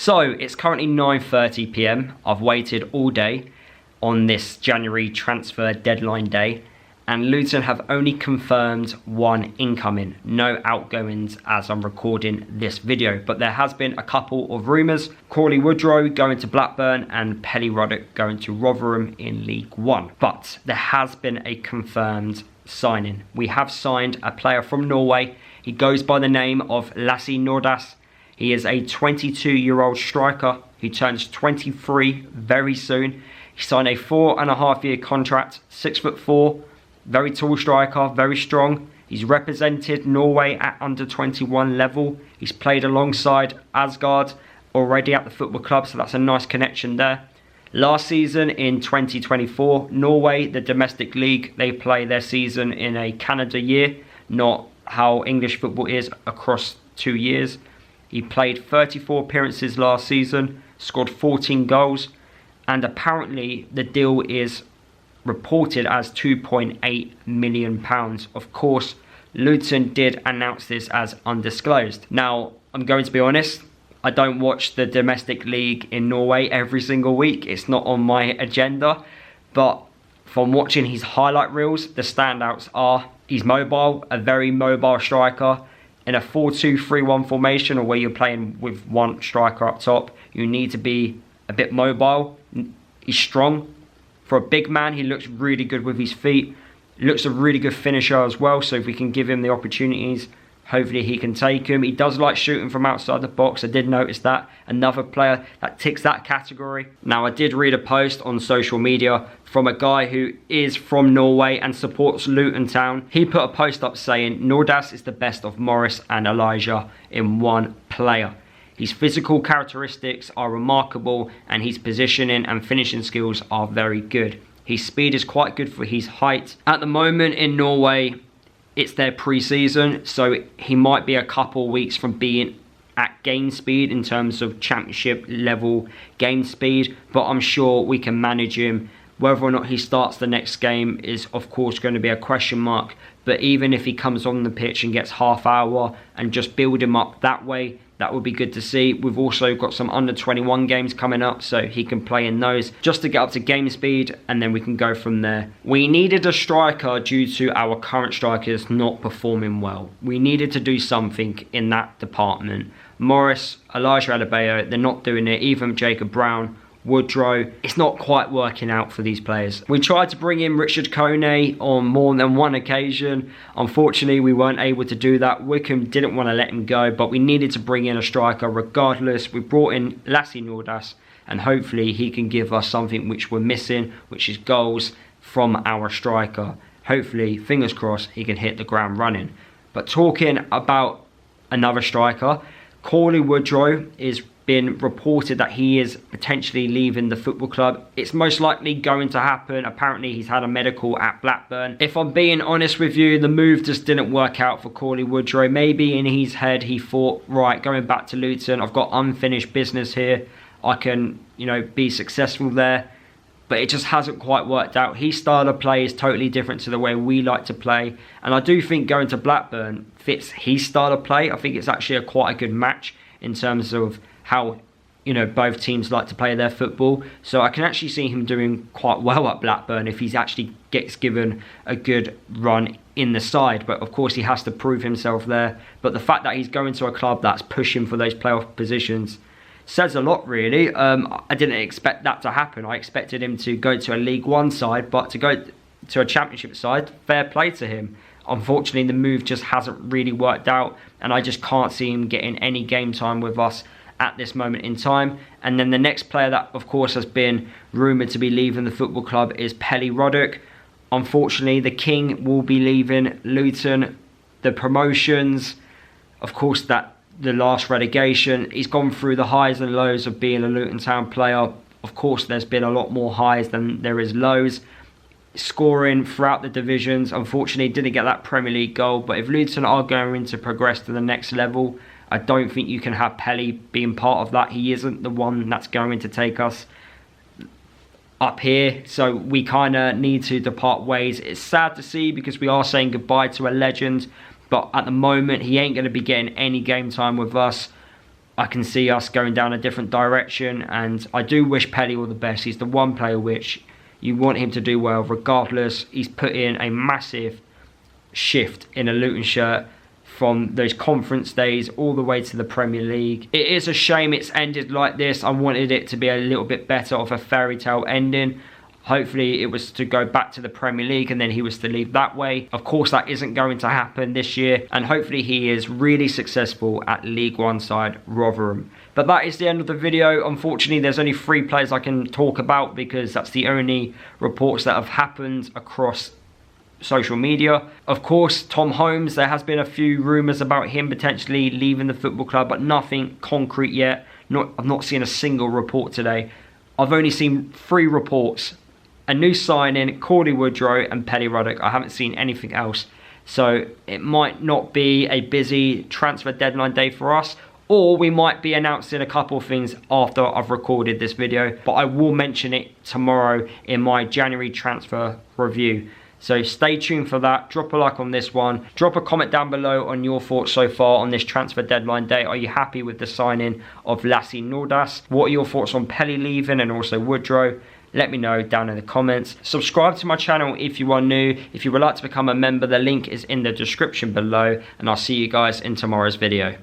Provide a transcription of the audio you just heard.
So it's currently 9:30 p.m. I've waited all day on this January transfer deadline day, and Luton have only confirmed one incoming, no outgoings as I'm recording this video. But there has been a couple of rumours: Cauley Woodrow going to Blackburn and Pelly Ruddock going to Rotherham in League One. But there has been a confirmed signing. We have signed a player from Norway. He goes by the name of Lasse Nordas. He is a 22-year-old striker who turns 23 very soon. He signed a 4.5-year contract, 6'4", very tall striker, very strong. He's represented Norway at under 21 level. He's played alongside Asgard already at the football club, so that's a nice connection there. Last season in 2024, Norway, the domestic league, they play their season in a Canada year, not how English football is across 2 years. He played 34 appearances last season, scored 14 goals, and apparently the deal is reported as £2.8 million. Of course, Luton did announce this as undisclosed. Now, I'm going to be honest, I don't watch the domestic league in Norway every single week. It's not on my agenda, but from watching his highlight reels, the standouts are he's mobile, a very mobile striker. In a 4-2-3-1 formation, or where you're playing with one striker up top, you need to be a bit mobile. He's strong. For a big man, he looks really good with his feet. Looks a really good finisher as well, so if we can give him the opportunities, hopefully he can take him. He does like shooting from outside the box. I did notice that. Another player that ticks that category. Now, I did read a post on social media from a guy who is from Norway and supports Luton Town. He put a post up saying, Nordas is the best of Morris and Elijah in one player. His physical characteristics are remarkable and his positioning and finishing skills are very good. His speed is quite good for his height. At the moment in Norway, it's their pre-season, so he might be a couple weeks from being at game speed in terms of championship level game speed, but I'm sure we can manage him. Whether or not he starts the next game is of course going to be a question mark, but even if he comes on the pitch and gets half hour and just build him up that way, that would be good to see. We've also got some under 21 games coming up, so he can play in those just to get up to game speed, and then we can go from there. We needed a striker due to our current strikers not performing well. We needed to do something in that department. Morris, Elijah Adebayo, they're not doing it. Even Jacob Brown, Woodrow, it's not quite working out for these players. We tried to bring in Ruddock Cauley on more than one occasion. Unfortunately, we weren't able to do that. Wickham didn't want to let him go, but we needed to bring in a striker regardless. We brought in Lasse Nordas, and hopefully he can give us something which we're missing, which is goals from our striker. Hopefully, fingers crossed, he can hit the ground running. But talking about another striker, Cauley Woodrow is been reported that he is potentially leaving the football club. It's most likely going to happen. Apparently he's had a medical at Blackburn. If I'm being honest with you, the move just didn't work out for Cauley Woodrow. Maybe in his head he thought, right, going back to Luton, I've got unfinished business here. I can, be successful there. But it just hasn't quite worked out. His style of play is totally different to the way we like to play. And I do think going to Blackburn fits his style of play. I think it's actually quite a good match in terms of how both teams like to play their football. So I can actually see him doing quite well at Blackburn if he's actually gets given a good run in the side. But of course he has to prove himself there. But the fact that he's going to a club that's pushing for those playoff positions says a lot, really. I didn't expect that to happen. I expected him to go to a League One side, but to go to a Championship side, fair play to him. Unfortunately, the move just hasn't really worked out, and I just can't see him getting any game time with us at this moment in time. And then the next player that of course has been rumoured to be leaving the football club is Pelly Ruddock. Unfortunately, the King will be leaving Luton. The promotions, of course, that the last relegation, he's gone through the highs and lows of being a Luton Town player. Of course, there's been a lot more highs than there is lows. Scoring throughout the divisions, unfortunately didn't get that Premier League goal, but if Luton are going to progress to the next level, I don't think you can have Pelly being part of that. He isn't the one that's going to take us up here, so we kind of need to depart ways. It's sad to see because we are saying goodbye to a legend, but at the moment he ain't going to be getting any game time with us. I can see us going down a different direction, and I do wish Pelly all the best. He's the one player which you want him to do well regardless. He's put in a massive shift in a Luton shirt from those conference days all the way to the Premier League. It is a shame it's ended like this. I wanted it to be a little bit better, of a fairy tale ending. Hopefully it was to go back to the Premier League and then he was to leave that way. Of course that isn't going to happen this year, and hopefully he is really successful at League One side Rotherham. But that is the end of the video. Unfortunately there's only 3 players I can talk about because that's the only reports that have happened across social media. Of course, Tom Holmes, there has been a few rumours about him potentially leaving the football club, but nothing concrete yet. I've not seen a single report today. I've only seen 3 reports. A new signing, Cauley Woodrow and Pelly Ruddock. I haven't seen anything else. So it might not be a busy transfer deadline day for us, or we might be announcing a couple of things after I've recorded this video, but I will mention it tomorrow in my January transfer review. So stay tuned for that. Drop a like on this one. Drop a comment down below on your thoughts so far on this transfer deadline day. Are you happy with the signing of Lasse Nordas? What are your thoughts on Pelly leaving and also Woodrow? Let me know down in the comments. Subscribe to my channel if you are new. If you would like to become a member, the link is in the description below. And I'll see you guys in tomorrow's video.